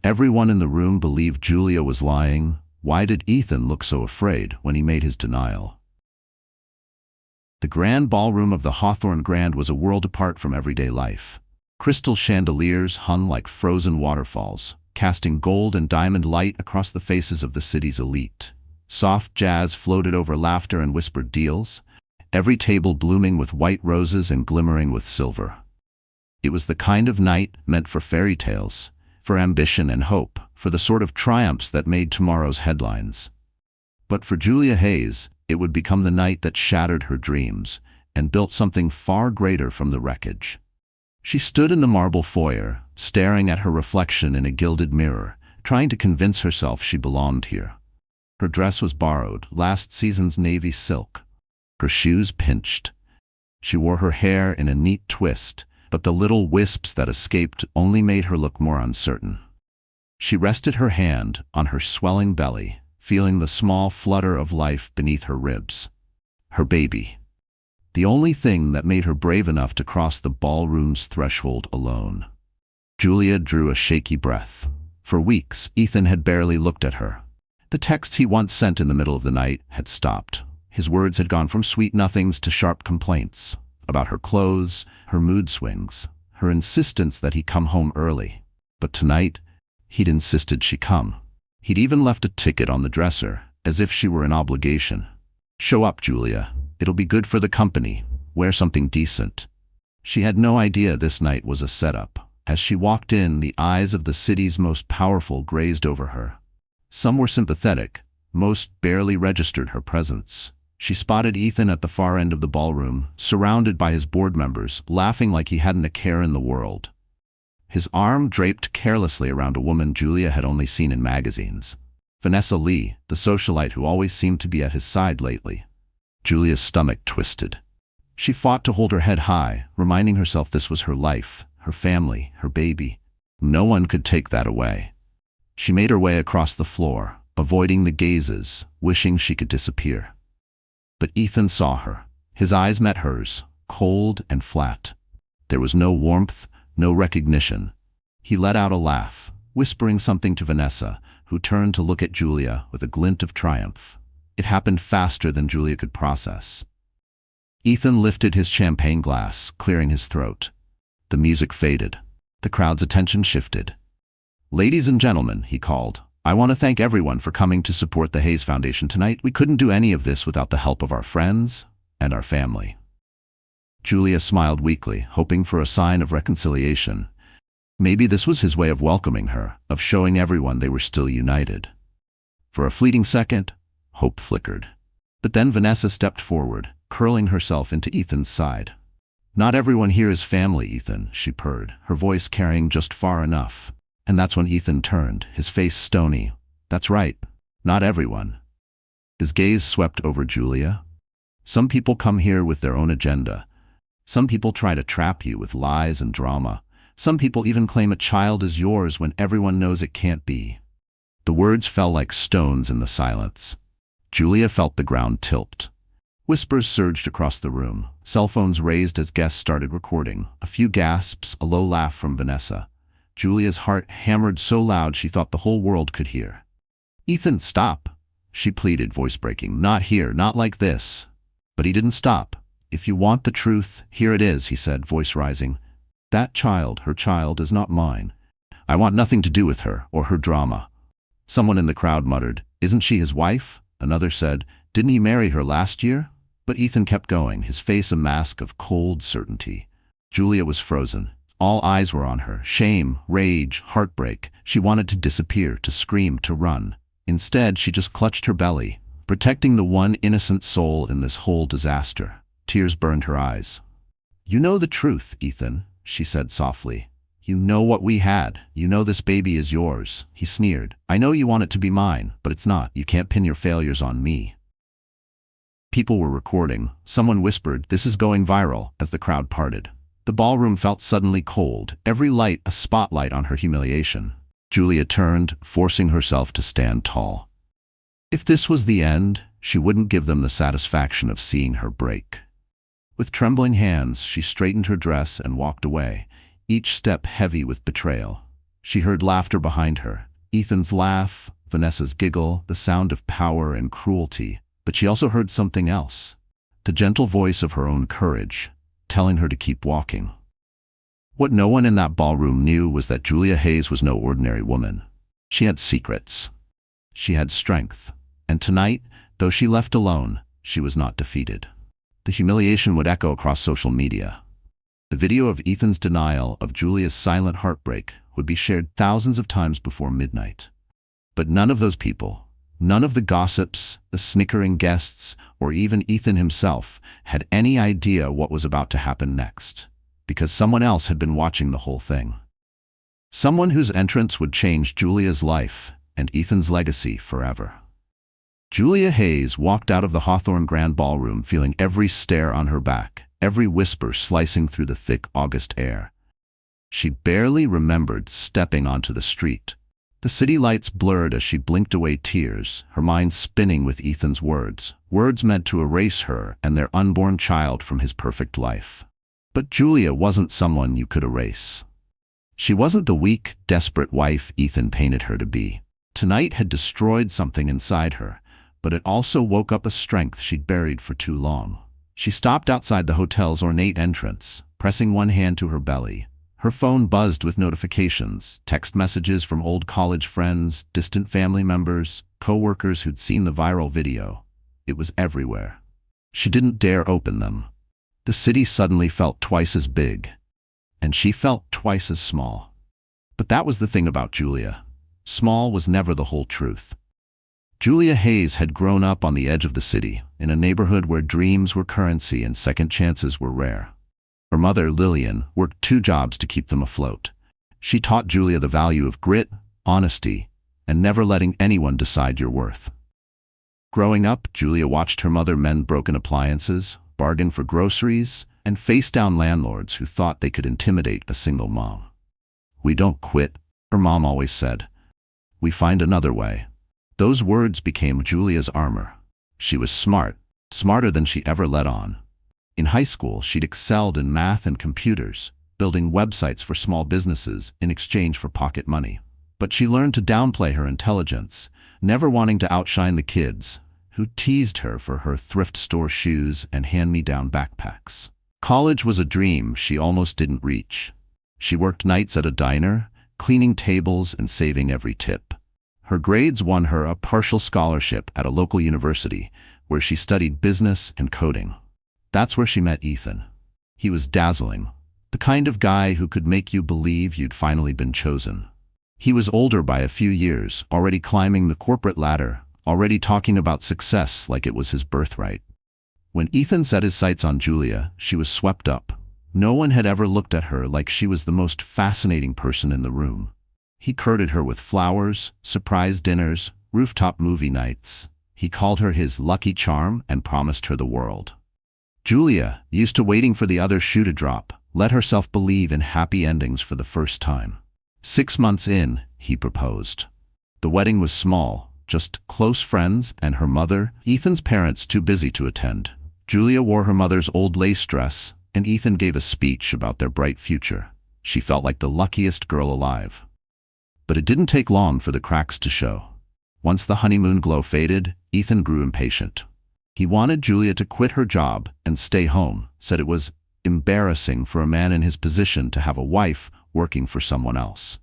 Everyone in the room believed Julia was lying. Why did Ethan look so afraid when he made his denial? The grand ballroom of the Hawthorne Grand was a world apart from everyday life. Crystal chandeliers hung like frozen waterfalls, casting gold and diamond light across the faces of the city's elite. Soft jazz floated over laughter and whispered deals, every table blooming with white roses and glimmering with silver. It was the kind of night meant for fairy tales, for ambition and hope, for the sort of triumphs that made tomorrow's headlines. But for Julia Hayes, it would become the night that shattered her dreams and built something far greater from the wreckage. She stood in the marble foyer, staring at her reflection in a gilded mirror, trying to convince herself she belonged here. Her dress was borrowed, last season's navy silk. Her shoes pinched. She wore her hair in a neat twist, but the little wisps that escaped only made her look more uncertain. She rested her hand on her swelling belly, feeling the small flutter of life beneath her ribs. Her baby. The only thing that made her brave enough to cross the ballroom's threshold alone. Julia drew a shaky breath. For weeks, Ethan had barely looked at her. The texts he once sent in the middle of the night had stopped. His words had gone from sweet nothings to sharp complaints about her clothes, her mood swings, her insistence that he come home early. But tonight, he'd insisted she come. He'd even left a ticket on the dresser, as if she were an obligation. "Show up, Julia. It'll be good for the company. Wear something decent." She had no idea this night was a setup. As she walked in, the eyes of the city's most powerful grazed over her. Some were sympathetic, most barely registered her presence. She spotted Ethan at the far end of the ballroom, surrounded by his board members, laughing like he hadn't a care in the world. His arm draped carelessly around a woman Julia had only seen in magazines. Vanessa Lee, the socialite who always seemed to be at his side lately. Julia's stomach twisted. She fought to hold her head high, reminding herself this was her life, her family, her baby. No one could take that away. She made her way across the floor, avoiding the gazes, wishing she could disappear. But Ethan saw her. His eyes met hers, cold and flat. There was no warmth, no recognition. He let out a laugh, whispering something to Vanessa, who turned to look at Julia with a glint of triumph. It happened faster than Julia could process. Ethan lifted his champagne glass, clearing his throat. The music faded. The crowd's attention shifted. "Ladies and gentlemen," he called, "I want to thank everyone for coming to support the Hayes Foundation tonight. We couldn't do any of this without the help of our friends and our family." Julia smiled weakly, hoping for a sign of reconciliation. Maybe this was his way of welcoming her, of showing everyone they were still united. For a fleeting second, hope flickered. But then Vanessa stepped forward, curling herself into Ethan's side. "Not everyone here is family, Ethan," she purred, her voice carrying just far enough. And that's when Ethan turned, his face stony. "That's right, not everyone." His gaze swept over Julia. "Some people come here with their own agenda. Some people try to trap you with lies and drama. Some people even claim a child is yours when everyone knows it can't be." The words fell like stones in the silence. Julia felt the ground tilt. Whispers surged across the room. Cell phones raised as guests started recording. A few gasps, a low laugh from Vanessa. Julia's heart hammered so loud she thought the whole world could hear. "Ethan, stop," she pleaded, voice breaking. "Not here, not like this." But he didn't stop. "If you want the truth, here it is," he said, voice rising. "That child, her child, is not mine. I want nothing to do with her or her drama." Someone in the crowd muttered, "Isn't she his wife?" Another said, "Didn't he marry her last year?" But Ethan kept going, his face a mask of cold certainty. Julia was frozen. All eyes were on her. Shame, rage, heartbreak. She wanted to disappear, to scream, to run. Instead, she just clutched her belly, protecting the one innocent soul in this whole disaster. Tears burned her eyes. "You know the truth, Ethan," she said softly. "You know what we had. You know this baby is yours." He sneered. "I know you want it to be mine, but it's not. You can't pin your failures on me." People were recording. Someone whispered, "This is going viral," as the crowd parted. The ballroom felt suddenly cold, every light a spotlight on her humiliation. Julia turned, forcing herself to stand tall. If this was the end, she wouldn't give them the satisfaction of seeing her break. With trembling hands, she straightened her dress and walked away, each step heavy with betrayal. She heard laughter behind her. Ethan's laugh, Vanessa's giggle, the sound of power and cruelty. But she also heard something else. The gentle voice of her own courage, telling her to keep walking. What no one in that ballroom knew was that Julia Hayes was no ordinary woman. She had secrets. She had strength. And tonight, though she left alone, she was not defeated. The humiliation would echo across social media. The video of Ethan's denial of Julia's silent heartbreak would be shared thousands of times before midnight. But none of those people, none of the gossips, the snickering guests, or even Ethan himself had any idea what was about to happen next, because someone else had been watching the whole thing. Someone whose entrance would change Julia's life and Ethan's legacy forever. Julia Hayes walked out of the Hawthorne Grand Ballroom feeling every stare on her back, every whisper slicing through the thick August air. She barely remembered stepping onto the street. The city lights blurred as she blinked away tears, her mind spinning with Ethan's words meant to erase her and their unborn child from his perfect life. But Julia wasn't someone you could erase. She wasn't the weak, desperate wife Ethan painted her to be. Tonight had destroyed something inside her, but it also woke up a strength she'd buried for too long. She stopped outside the hotel's ornate entrance, pressing one hand to her belly. Her phone buzzed with notifications, text messages from old college friends, distant family members, co-workers who'd seen the viral video. It was everywhere. She didn't dare open them. The city suddenly felt twice as big, and she felt twice as small. But that was the thing about Julia. Small was never the whole truth. Julia Hayes had grown up on the edge of the city, in a neighborhood where dreams were currency and second chances were rare. Her mother, Lillian, worked 2 jobs to keep them afloat. She taught Julia the value of grit, honesty, and never letting anyone decide your worth. Growing up, Julia watched her mother mend broken appliances, bargain for groceries, and face down landlords who thought they could intimidate a single mom. "We don't quit," her mom always said. "We find another way." Those words became Julia's armor. She was smart, smarter than she ever let on. In high school, she'd excelled in math and computers, building websites for small businesses in exchange for pocket money. But she learned to downplay her intelligence, never wanting to outshine the kids, who teased her for her thrift store shoes and hand-me-down backpacks. College was a dream she almost didn't reach. She worked nights at a diner, cleaning tables and saving every tip. Her grades won her a partial scholarship at a local university, where she studied business and coding. That's where she met Ethan. He was dazzling, the kind of guy who could make you believe you'd finally been chosen. He was older by a few years, already climbing the corporate ladder, already talking about success like it was his birthright. When Ethan set his sights on Julia, she was swept up. No one had ever looked at her like she was the most fascinating person in the room. He courted her with flowers, surprise dinners, rooftop movie nights. He called her his lucky charm and promised her the world. Julia, used to waiting for the other shoe to drop, let herself believe in happy endings for the first time. 6 months in, he proposed. The wedding was small, just close friends and her mother, Ethan's parents too busy to attend. Julia wore her mother's old lace dress, and Ethan gave a speech about their bright future. She felt like the luckiest girl alive. But it didn't take long for the cracks to show. Once the honeymoon glow faded, Ethan grew impatient. He wanted Julia to quit her job and stay home, said it was embarrassing for a man in his position to have a wife working for someone else.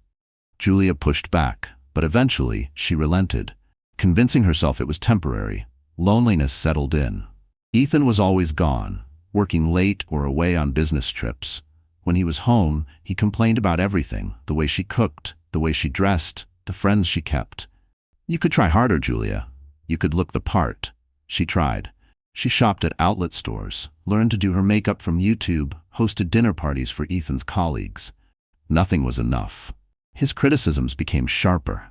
Julia pushed back, but eventually she relented, convincing herself it was temporary. Loneliness settled in. Ethan was always gone, working late or away on business trips. When he was home, he complained about everything, the way she cooked, the way she dressed, the friends she kept. "You could try harder, Julia. You could look the part." She tried. She shopped at outlet stores, learned to do her makeup from YouTube, hosted dinner parties for Ethan's colleagues. Nothing was enough. His criticisms became sharper.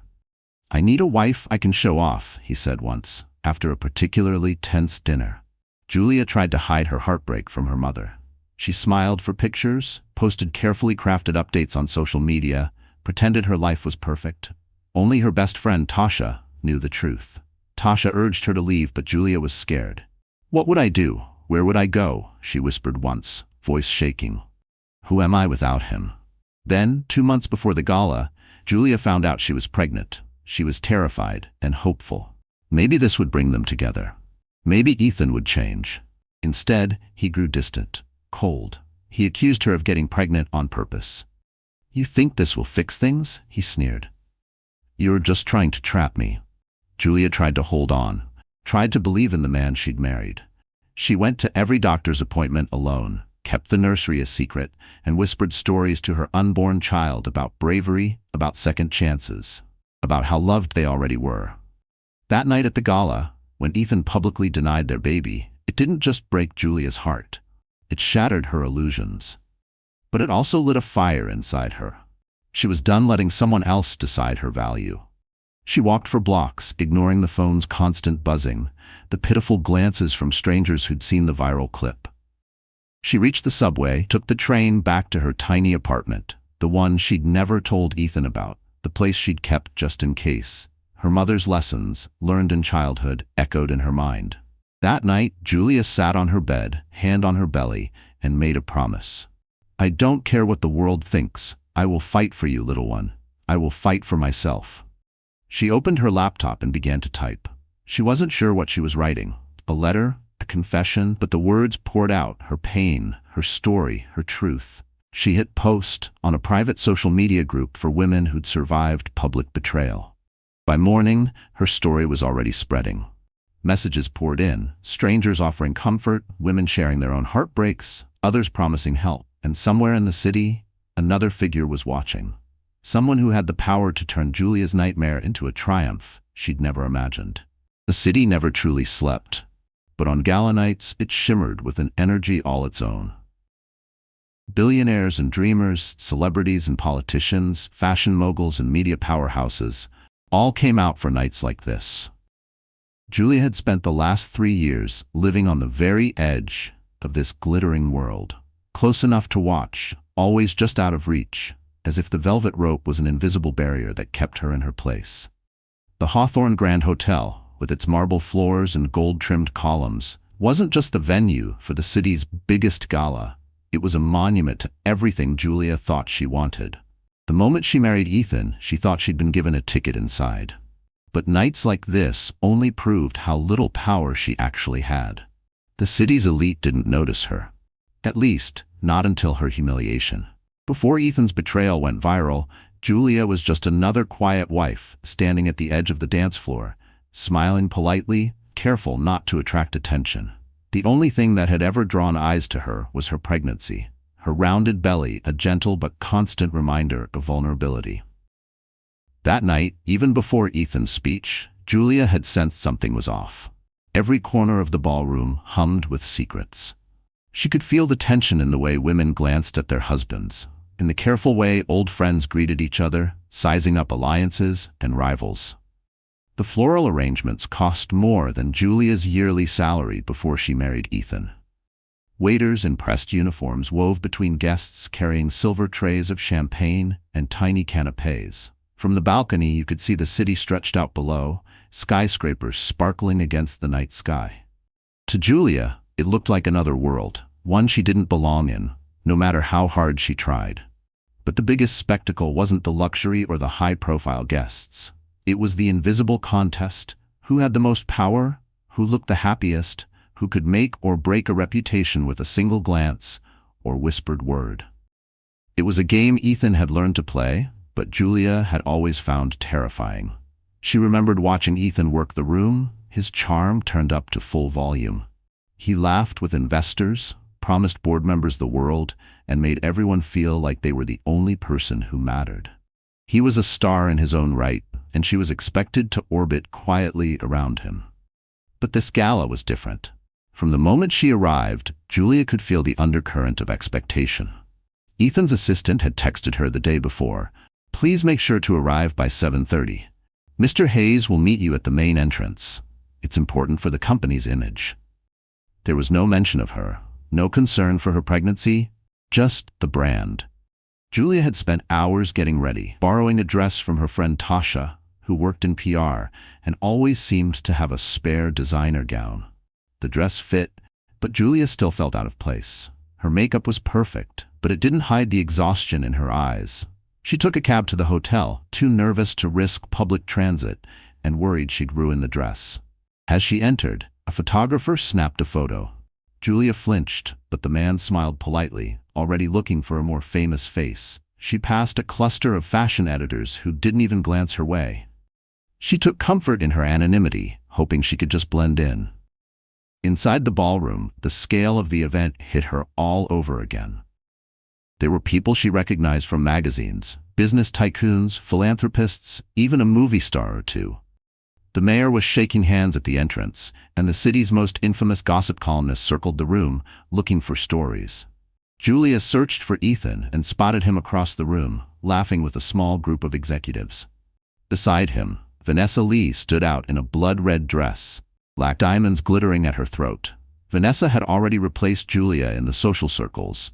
"I need a wife I can show off," he said once, after a particularly tense dinner. Julia tried to hide her heartbreak from her mother. She smiled for pictures, posted carefully crafted updates on social media, pretended her life was perfect. Only her best friend, Tasha, knew the truth. Tasha urged her to leave, but Julia was scared. "What would I do? Where would I go?" she whispered once, voice shaking. "Who am I without him?" Then, 2 months before the gala, Julia found out she was pregnant. She was terrified and hopeful. Maybe this would bring them together. Maybe Ethan would change. Instead, he grew distant, cold. He accused her of getting pregnant on purpose. "You think this will fix things?" he sneered. "You're just trying to trap me." Julia tried to hold on, tried to believe in the man she'd married. She went to every doctor's appointment alone, kept the nursery a secret, and whispered stories to her unborn child about bravery, about second chances, about how loved they already were. That night at the gala, when Ethan publicly denied their baby, it didn't just break Julia's heart. It shattered her illusions. But it also lit a fire inside her. She was done letting someone else decide her value. She walked for blocks, ignoring the phone's constant buzzing, the pitiful glances from strangers who'd seen the viral clip. She reached the subway, took the train back to her tiny apartment, the one she'd never told Ethan about, the place she'd kept just in case. Her mother's lessons, learned in childhood, echoed in her mind. That night, Julia sat on her bed, hand on her belly, and made a promise. "I don't care what the world thinks. I will fight for you, little one. I will fight for myself." She opened her laptop and began to type. She wasn't sure what she was writing. A letter? A confession? But the words poured out, her pain, her story, her truth. She hit post on a private social media group for women who'd survived public betrayal. By morning, her story was already spreading. Messages poured in, strangers offering comfort, women sharing their own heartbreaks, others promising help. And somewhere in the city, another figure was watching. Someone who had the power to turn Julia's nightmare into a triumph she'd never imagined. The city never truly slept, but on gala nights it shimmered with an energy all its own. Billionaires and dreamers, celebrities and politicians, fashion moguls and media powerhouses, all came out for nights like this. Julia had spent the last 3 years living on the very edge of this glittering world, close enough to watch, always just out of reach, as if the velvet rope was an invisible barrier that kept her in her place. The Hawthorne Grand Hotel, with its marble floors and gold-trimmed columns, wasn't just the venue for the city's biggest gala. It was a monument to everything Julia thought she wanted. The moment she married Ethan, she thought she'd been given a ticket inside. But nights like this only proved how little power she actually had. The city's elite didn't notice her. At least, not until her humiliation. Before Ethan's betrayal went viral, Julia was just another quiet wife standing at the edge of the dance floor, smiling politely, careful not to attract attention. The only thing that had ever drawn eyes to her was her pregnancy, her rounded belly, a gentle but constant reminder of vulnerability. That night, even before Ethan's speech, Julia had sensed something was off. Every corner of the ballroom hummed with secrets. She could feel the tension in the way women glanced at their husbands, in the careful way old friends greeted each other, sizing up alliances and rivals. The floral arrangements cost more than Julia's yearly salary before she married Ethan. Waiters in pressed uniforms wove between guests carrying silver trays of champagne and tiny canapés. From the balcony you could see the city stretched out below, skyscrapers sparkling against the night sky. To Julia, it looked like another world, one she didn't belong in, no matter how hard she tried. But the biggest spectacle wasn't the luxury or the high-profile guests. It was the invisible contest. Who had the most power? Who looked the happiest? Who could make or break a reputation with a single glance or whispered word? It was a game Ethan had learned to play, but Julia had always found terrifying. She remembered watching Ethan work the room, his charm turned up to full volume. He laughed with investors, promised board members the world, and made everyone feel like they were the only person who mattered. He was a star in his own right, and she was expected to orbit quietly around him. But this gala was different. From the moment she arrived, Julia could feel the undercurrent of expectation. Ethan's assistant had texted her the day before, "Please make sure to arrive by 7:30. Mr. Hayes will meet you at the main entrance. It's important for the company's image." There was no mention of her, no concern for her pregnancy, just the brand. Julia had spent hours getting ready, borrowing a dress from her friend Tasha, who worked in PR, and always seemed to have a spare designer gown. The dress fit, but Julia still felt out of place. Her makeup was perfect, but it didn't hide the exhaustion in her eyes, She took a cab to the hotel, too nervous to risk public transit and worried she'd ruin the dress. As she entered, a photographer snapped a photo. Julia flinched, but the man smiled politely, already looking for a more famous face. She passed a cluster of fashion editors who didn't even glance her way. She took comfort in her anonymity, hoping she could just blend in. Inside the ballroom, the scale of the event hit her all over again. There were people she recognized from magazines, business tycoons, philanthropists, even a movie star or two. The mayor was shaking hands at the entrance, and the city's most infamous gossip columnist circled the room, looking for stories. Julia searched for Ethan and spotted him across the room, laughing with a small group of executives. Beside him, Vanessa Lee stood out in a blood-red dress, black diamonds glittering at her throat. Vanessa had already replaced Julia in the social circles.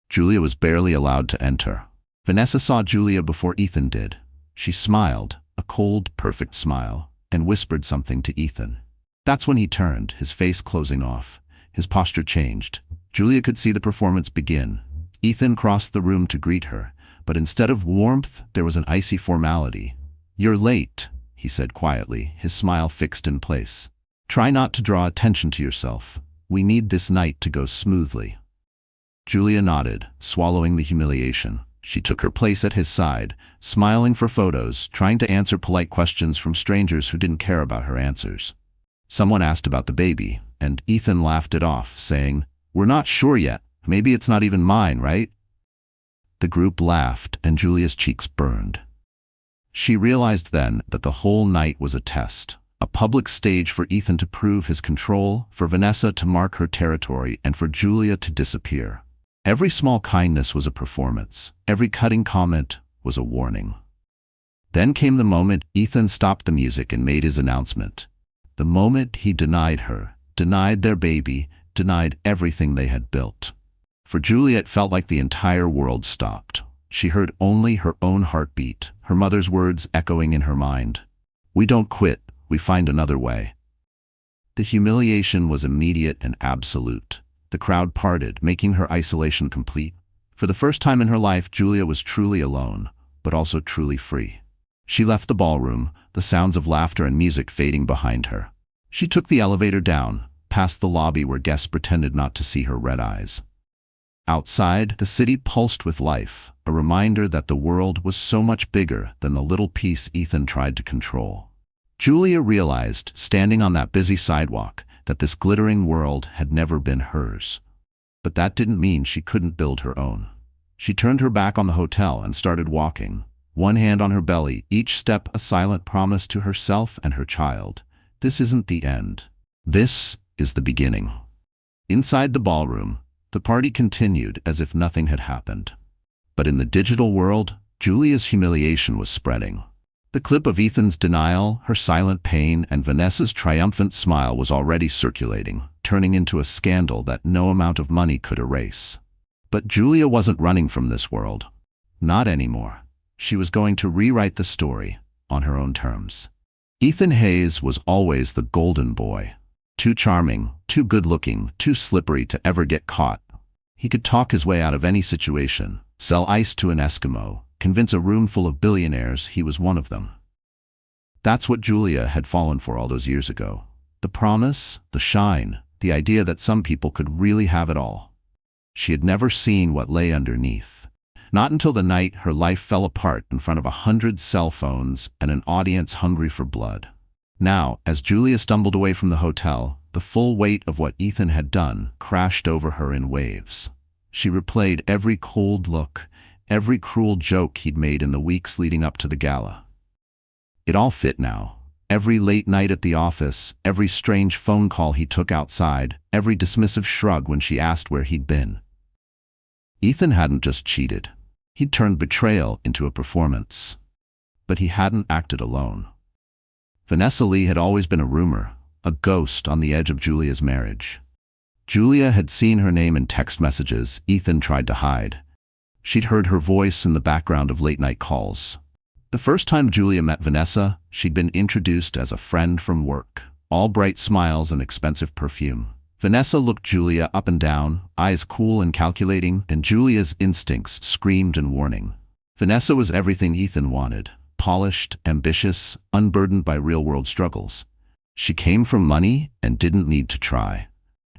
Julia was barely allowed to enter. Vanessa saw Julia before Ethan did. She smiled, a cold, perfect smile, and whispered something to Ethan. That's when he turned, his face closing off. His posture changed. Julia could see the performance begin. Ethan crossed the room to greet her, but instead of warmth, there was an icy formality. "You're late," he said quietly, his smile fixed in place. "Try not to draw attention to yourself. We need this night to go smoothly." Julia nodded, swallowing the humiliation. She took her place at his side, smiling for photos, trying to answer polite questions from strangers who didn't care about her answers. Someone asked about the baby, and Ethan laughed it off, saying, "We're not sure yet. Maybe it's not even mine, right?" The group laughed, and Julia's cheeks burned. She realized then that the whole night was a test, a public stage for Ethan to prove his control, for Vanessa to mark her territory, and for Julia to disappear. Every small kindness was a performance. Every cutting comment was a warning. Then came the moment Ethan stopped the music and made his announcement. The moment he denied her, denied their baby, denied everything they had built. For Julia, it felt like the entire world stopped. She heard only her own heartbeat, her mother's words echoing in her mind. "We don't quit, we find another way." The humiliation was immediate and absolute. The crowd parted, making her isolation complete. For the first time in her life, Julia was truly alone, but also truly free. She left the ballroom, the sounds of laughter and music fading behind her. She took the elevator down, past the lobby where guests pretended not to see her red eyes. Outside, the city pulsed with life, a reminder that the world was so much bigger than the little piece Ethan tried to control. Julia realized, standing on that busy sidewalk, that this glittering world had never been hers. But that didn't mean she couldn't build her own. She turned her back on the hotel and started walking, one hand on her belly, each step a silent promise to herself and her child. This isn't the end. This is the beginning. Inside the ballroom, the party continued as if nothing had happened. But in the digital world, Julia's humiliation was spreading. The clip of Ethan's denial, her silent pain, and Vanessa's triumphant smile was already circulating, turning into a scandal that no amount of money could erase. But Julia wasn't running from this world. Not anymore. She was going to rewrite the story on her own terms. Ethan Hayes was always the golden boy. Too charming, too good-looking, too slippery to ever get caught. He could talk his way out of any situation, sell ice to an Eskimo, convince a room full of billionaires he was one of them. That's what Julia had fallen for all those years ago. The promise, the shine, the idea that some people could really have it all. She had never seen what lay underneath. Not until the night her life fell apart in front of 100 cell phones and an audience hungry for blood. Now, as Julia stumbled away from the hotel, the full weight of what Ethan had done crashed over her in waves. She replayed every cold look, every cruel joke he'd made in the weeks leading up to the gala. It all fit now. Every late night at the office, every strange phone call he took outside, every dismissive shrug when she asked where he'd been. Ethan hadn't just cheated. He'd turned betrayal into a performance. But he hadn't acted alone. Vanessa Lee had always been a rumor, a ghost on the edge of Julia's marriage. Julia had seen her name in text messages Ethan tried to hide. She'd heard her voice in the background of late-night calls. The first time Julia met Vanessa, she'd been introduced as a friend from work, all bright smiles and expensive perfume. Vanessa looked Julia up and down, eyes cool and calculating, and Julia's instincts screamed in warning. Vanessa was everything Ethan wanted: polished, ambitious, unburdened by real-world struggles. She came from money and didn't need to try.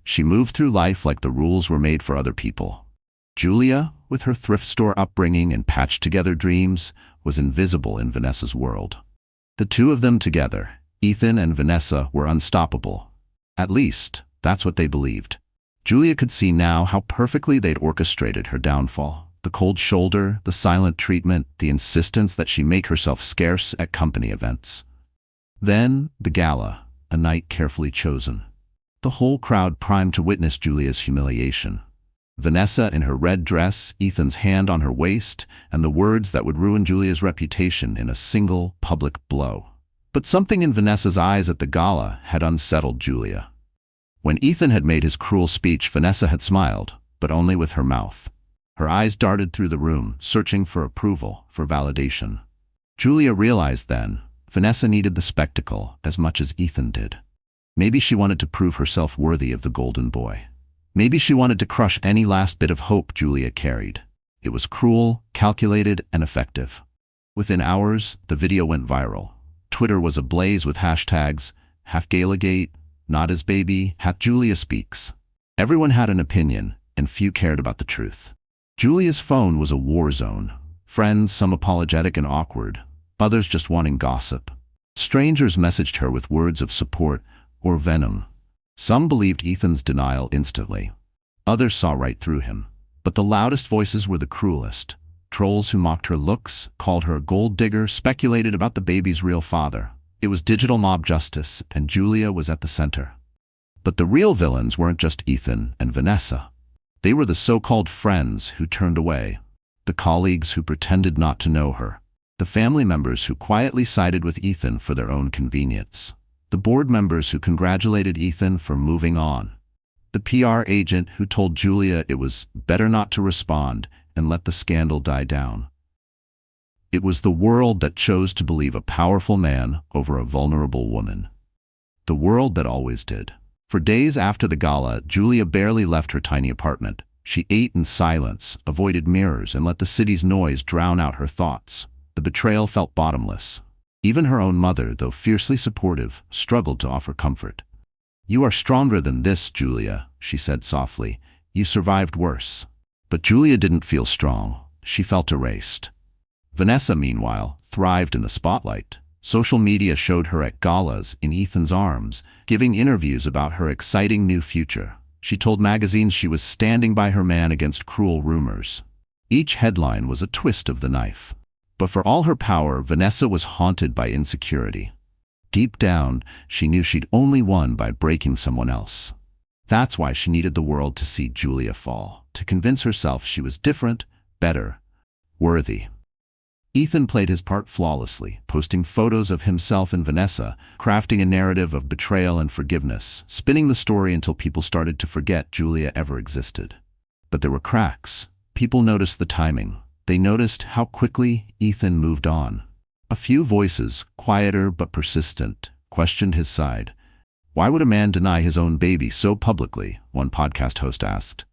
She moved through life like the rules were made for other people. Julia, with her thrift store upbringing and patched-together dreams, was invisible in Vanessa's world. The two of them together, Ethan and Vanessa, were unstoppable. At least, that's what they believed. Julia could see now how perfectly they'd orchestrated her downfall. The cold shoulder, the silent treatment, the insistence that she make herself scarce at company events. Then, the gala, a night carefully chosen. The whole crowd primed to witness Julia's humiliation. Vanessa in her red dress, Ethan's hand on her waist, and the words that would ruin Julia's reputation in a single public blow. But something in Vanessa's eyes at the gala had unsettled Julia. When Ethan had made his cruel speech, Vanessa had smiled, but only with her mouth. Her eyes darted through the room, searching for approval, for validation. Julia realized then, Vanessa needed the spectacle as much as Ethan did. Maybe she wanted to prove herself worthy of the golden boy. Maybe she wanted to crush any last bit of hope Julia carried. It was cruel, calculated, and effective. Within hours, the video went viral. Twitter was ablaze with hashtags, #HalfGalagate, #NotHisBaby, #JuliaSpeaks. Everyone had an opinion, and few cared about the truth. Julia's phone was a war zone. Friends, some apologetic and awkward, others just wanting gossip. Strangers messaged her with words of support or venom. Some believed Ethan's denial instantly. Others saw right through him. But the loudest voices were the cruelest. Trolls who mocked her looks, called her a gold digger, speculated about the baby's real father. It was digital mob justice, and Julia was at the center. But the real villains weren't just Ethan and Vanessa. They were the so-called friends who turned away, the colleagues who pretended not to know her, the family members who quietly sided with Ethan for their own convenience, the board members who congratulated Ethan for moving on, the PR agent who told Julia it was better not to respond and let the scandal die down. It was the world that chose to believe a powerful man over a vulnerable woman. The world that always did. For days after the gala, Julia barely left her tiny apartment. She ate in silence, avoided mirrors, and let the city's noise drown out her thoughts. The betrayal felt bottomless. Even her own mother, though fiercely supportive, struggled to offer comfort. "You are stronger than this, Julia," she said softly. "You survived worse." But Julia didn't feel strong. She felt erased. Vanessa, meanwhile, thrived in the spotlight. Social media showed her at galas, in Ethan's arms, giving interviews about her exciting new future. She told magazines she was standing by her man against cruel rumors. Each headline was a twist of the knife. But for all her power, Vanessa was haunted by insecurity. Deep down, she knew she'd only won by breaking someone else. That's why she needed the world to see Julia fall, to convince herself she was different, better, worthy. Ethan played his part flawlessly, posting photos of himself and Vanessa, crafting a narrative of betrayal and forgiveness, spinning the story until people started to forget Julia ever existed. But there were cracks. People noticed the timing. They noticed how quickly Ethan moved on. A few voices, quieter but persistent, questioned his side. "Why would a man deny his own baby so publicly?" one podcast host asked.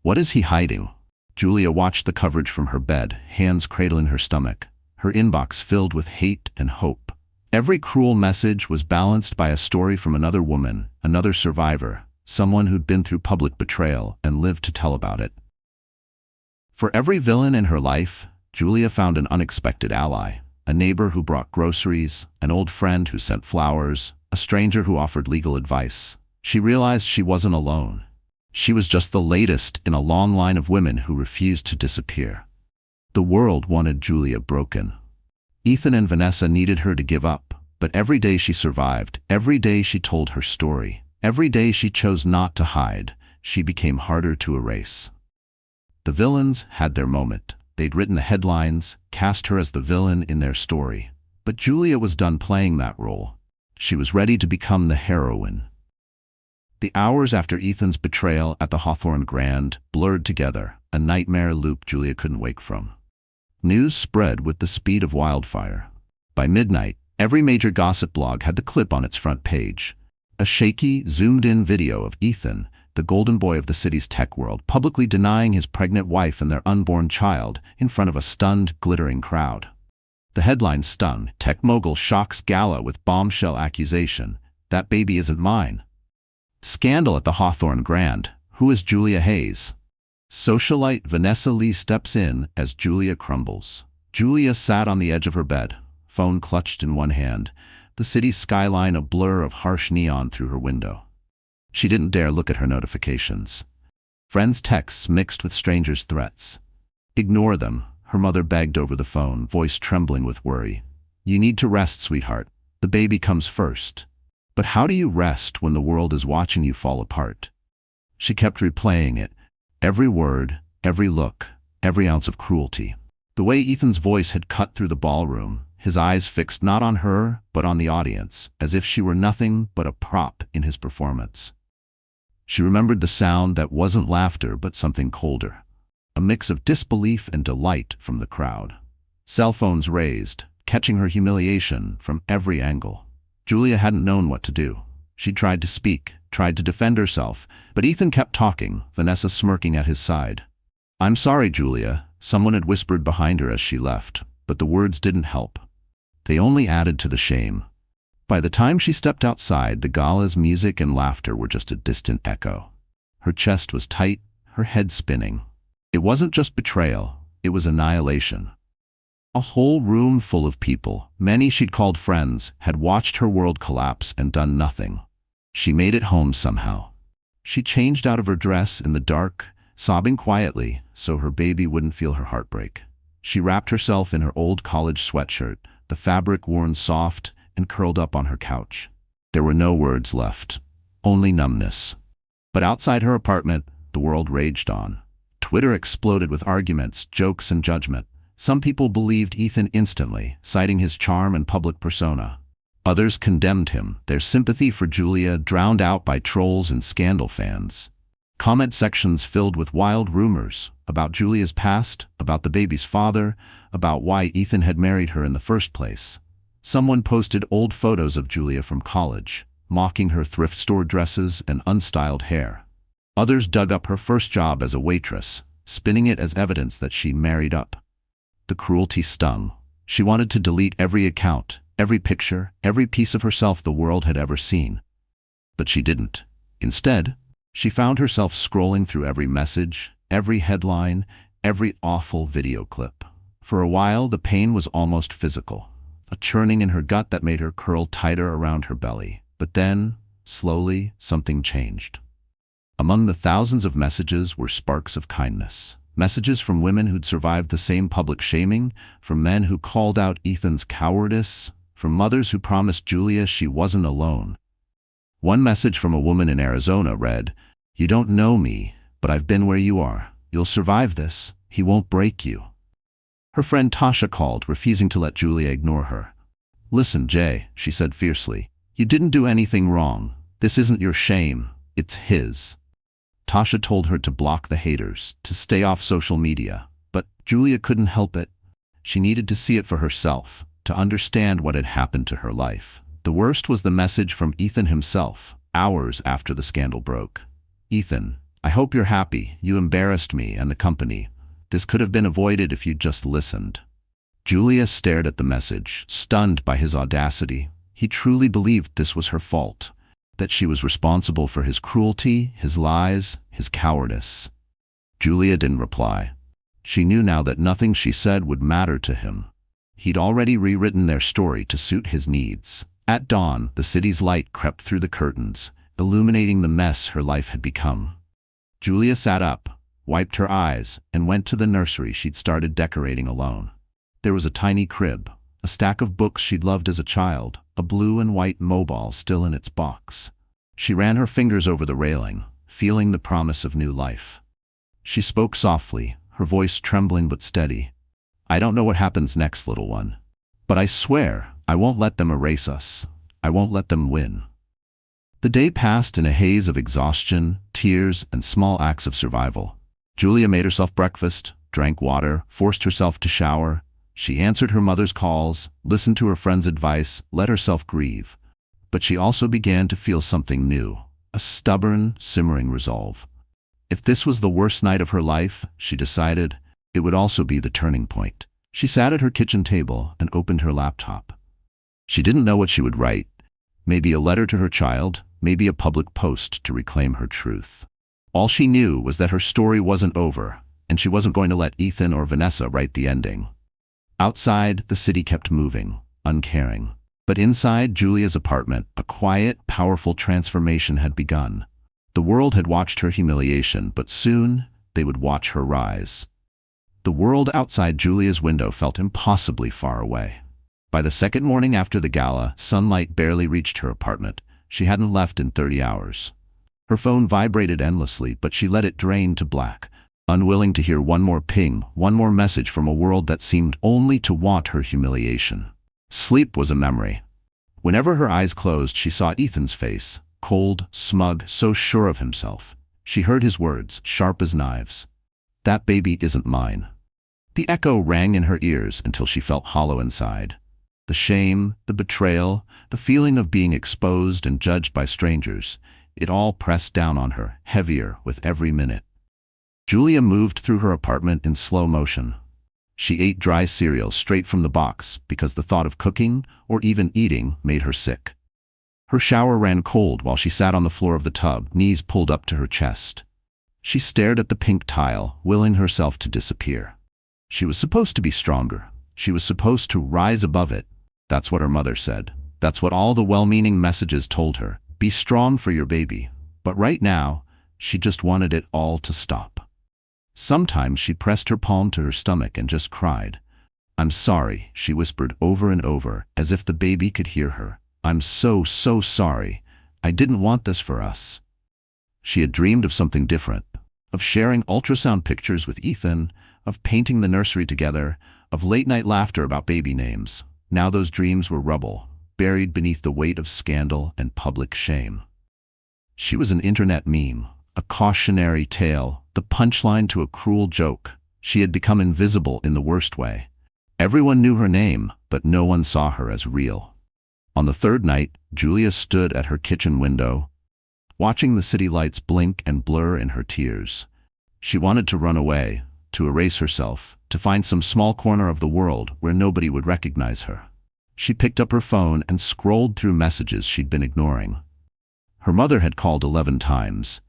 "What is he hiding?" Julia watched the coverage from her bed, hands cradling her stomach, her inbox filled with hate and hope. Every cruel message was balanced by a story from another woman, another survivor, someone who'd been through public betrayal and lived to tell about it. For every villain in her life, Julia found an unexpected ally, a neighbor who brought groceries, an old friend who sent flowers, a stranger who offered legal advice. She realized she wasn't alone. She was just the latest in a long line of women who refused to disappear. The world wanted Julia broken. Ethan and Vanessa needed her to give up, but every day she survived, every day she told her story, every day she chose not to hide, she became harder to erase. The villains had their moment. They'd written the headlines, cast her as the villain in their story. But Julia was done playing that role. She was ready to become the heroine. The hours after Ethan's betrayal at the Hawthorne Grand blurred together, a nightmare loop Julia couldn't wake from. News spread with the speed of wildfire. By midnight, every major gossip blog had the clip on its front page. A shaky, zoomed-in video of Ethan, the golden boy of the city's tech world, publicly denying his pregnant wife and their unborn child in front of a stunned, glittering crowd. The headline stung: Tech mogul shocks gala with bombshell accusation. That baby isn't mine. Scandal at the Hawthorne Grand. Who is Julia Hayes? Socialite Vanessa Lee steps in as Julia crumbles. Julia sat on the edge of her bed, phone clutched in one hand, the city's skyline a blur of harsh neon through her window. She didn't dare look at her notifications. Friends' texts mixed with strangers' threats. Ignore them, her mother begged over the phone, voice trembling with worry. You need to rest, sweetheart. The baby comes first. But how do you rest when the world is watching you fall apart? She kept replaying it. Every word, every look, every ounce of cruelty. The way Ethan's voice had cut through the ballroom, his eyes fixed not on her, but on the audience, as if she were nothing but a prop in his performance. She remembered the sound that wasn't laughter but something colder. A mix of disbelief and delight from the crowd. Cell phones raised, catching her humiliation from every angle. Julia hadn't known what to do. She tried to speak, tried to defend herself, but Ethan kept talking, Vanessa smirking at his side. I'm sorry, Julia, someone had whispered behind her as she left, but the words didn't help. They only added to the shame. By the time she stepped outside, the gala's music and laughter were just a distant echo. Her chest was tight, her head spinning. It wasn't just betrayal, it was annihilation. A whole room full of people, many she'd called friends, had watched her world collapse and done nothing. She made it home somehow. She changed out of her dress in the dark, sobbing quietly so her baby wouldn't feel her heartbreak. She wrapped herself in her old college sweatshirt, the fabric worn soft, and curled up on her couch. There were no words left, only numbness. But outside her apartment, the world raged on. Twitter exploded with arguments, jokes, and judgment. Some people believed Ethan instantly, citing his charm and public persona. Others condemned him, their sympathy for Julia drowned out by trolls and scandal fans. Comment sections filled with wild rumors about Julia's past, about the baby's father, about why Ethan had married her in the first place. Someone posted old photos of Julia from college, mocking her thrift store dresses and unstyled hair. Others dug up her first job as a waitress, spinning it as evidence that she married up. The cruelty stung. She wanted to delete every account, every picture, every piece of herself the world had ever seen. But she didn't. Instead, she found herself scrolling through every message, every headline, every awful video clip. For a while, the pain was almost physical, a churning in her gut that made her curl tighter around her belly. But then, slowly, something changed. Among the thousands of messages were sparks of kindness. Messages from women who'd survived the same public shaming, from men who called out Ethan's cowardice, from mothers who promised Julia she wasn't alone. One message from a woman in Arizona read, "You don't know me, but I've been where you are. You'll survive this. He won't break you." Her friend Tasha called, refusing to let Julia ignore her. "Listen, Jay," she said fiercely. "You didn't do anything wrong. This isn't your shame. It's his." Tasha told her to block the haters, to stay off social media. But Julia couldn't help it. She needed to see it for herself, to understand what had happened to her life. The worst was the message from Ethan himself, hours after the scandal broke. "Ethan, I hope you're happy. You embarrassed me and the company. This could have been avoided if you'd just listened." Julia stared at the message, stunned by his audacity. He truly believed this was her fault, that she was responsible for his cruelty, his lies, his cowardice. Julia didn't reply. She knew now that nothing she said would matter to him. He'd already rewritten their story to suit his needs. At dawn, the city's light crept through the curtains, illuminating the mess her life had become. Julia sat up, wiped her eyes, and went to the nursery she'd started decorating alone. There was a tiny crib, a stack of books she'd loved as a child, a blue and white mobile still in its box. She ran her fingers over the railing, feeling the promise of new life. She spoke softly, her voice trembling but steady. "I don't know what happens next, little one. But I swear, I won't let them erase us. I won't let them win." The day passed in a haze of exhaustion, tears, and small acts of survival. Julia made herself breakfast, drank water, forced herself to shower. She answered her mother's calls, listened to her friends' advice, let herself grieve. But she also began to feel something new, a stubborn, simmering resolve. If this was the worst night of her life, she decided, it would also be the turning point. She sat at her kitchen table and opened her laptop. She didn't know what she would write. Maybe a letter to her child, maybe a public post to reclaim her truth. All she knew was that her story wasn't over, and she wasn't going to let Ethan or Vanessa write the ending. Outside, the city kept moving, uncaring. But inside Julia's apartment, a quiet, powerful transformation had begun. The world had watched her humiliation, but soon they would watch her rise. The world outside Julia's window felt impossibly far away. By the second morning after the gala, sunlight barely reached her apartment. She hadn't left in 30 hours. Her phone vibrated endlessly, but she let it drain to black, unwilling to hear one more ping, one more message from a world that seemed only to want her humiliation. Sleep was a memory. Whenever her eyes closed, she saw Ethan's face, cold, smug, so sure of himself. She heard his words, sharp as knives. "That baby isn't mine." The echo rang in her ears until she felt hollow inside. The shame, the betrayal, the feeling of being exposed and judged by strangers, it all pressed down on her, heavier with every minute. Julia moved through her apartment in slow motion. She ate dry cereal straight from the box because the thought of cooking or even eating made her sick. Her shower ran cold while she sat on the floor of the tub, knees pulled up to her chest. She stared at the pink tile, willing herself to disappear. She was supposed to be stronger. She was supposed to rise above it. That's what her mother said. That's what all the well-meaning messages told her. Be strong for your baby. But right now, she just wanted it all to stop. Sometimes she pressed her palm to her stomach and just cried. "I'm sorry," she whispered over and over, as if the baby could hear her. "I'm so sorry. I didn't want this for us." She had dreamed of something different, of sharing ultrasound pictures with Ethan, of painting the nursery together, of late-night laughter about baby names. Now those dreams were rubble, buried beneath the weight of scandal and public shame. She was an internet meme, a cautionary tale, the punchline to a cruel joke. She had become invisible in the worst way. Everyone knew her name, but no one saw her as real. On the third night, Julia stood at her kitchen window, watching the city lights blink and blur in her tears. She wanted to run away, to erase herself, to find some small corner of the world where nobody would recognize her. She picked up her phone and scrolled through messages she'd been ignoring. Her mother had called 11 times.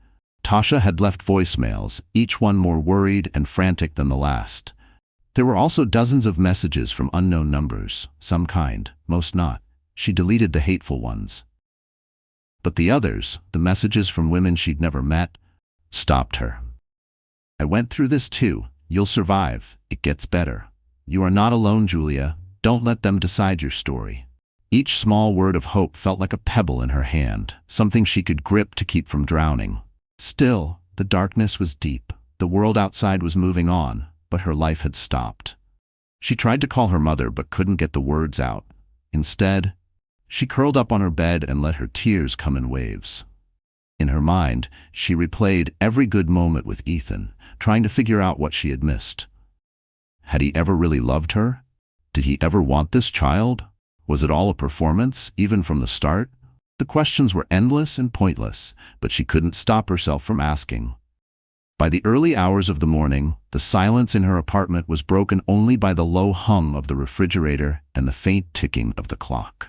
Tasha had left voicemails, each one more worried and frantic than the last. There were also dozens of messages from unknown numbers, some kind, most not. She deleted the hateful ones. But the others, the messages from women she'd never met, stopped her. "I went through this too. You'll survive. It gets better. You are not alone, Julia. Don't let them decide your story." Each small word of hope felt like a pebble in her hand, something she could grip to keep from drowning. Still, the darkness was deep. The world outside was moving on, but her life had stopped. She tried to call her mother but couldn't get the words out. Instead, she curled up on her bed and let her tears come in waves. In her mind, she replayed every good moment with Ethan, trying to figure out what she had missed. Had he ever really loved her? Did he ever want this child? Was it all a performance, even from the start? The questions were endless and pointless, but she couldn't stop herself from asking. By the early hours of the morning, the silence in her apartment was broken only by the low hum of the refrigerator and the faint ticking of the clock.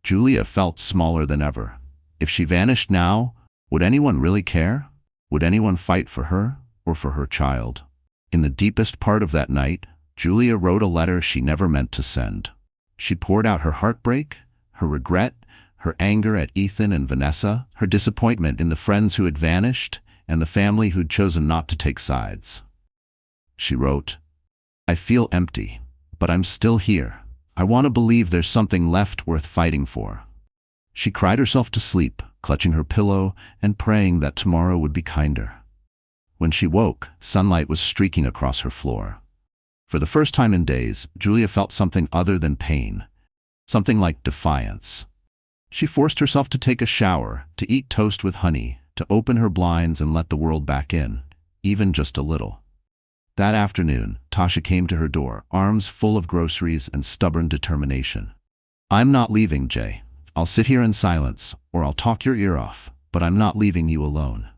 Julia felt smaller than ever. If she vanished now, would anyone really care? Would anyone fight for her or for her child? In the deepest part of that night, Julia wrote a letter she never meant to send. She poured out her heartbreak, her regret, her anger at Ethan and Vanessa, her disappointment in the friends who had vanished, and the family who'd chosen not to take sides. She wrote, "I feel empty, but I'm still here. I want to believe there's something left worth fighting for." She cried herself to sleep, clutching her pillow and praying that tomorrow would be kinder. When she woke, sunlight was streaking across her floor. For the first time in days, Julia felt something other than pain, something like defiance. She forced herself to take a shower, to eat toast with honey, to open her blinds and let the world back in, even just a little. That afternoon, Tasha came to her door, arms full of groceries and stubborn determination. "I'm not leaving, Jay. I'll sit here in silence, or I'll talk your ear off. but I'm not leaving you alone."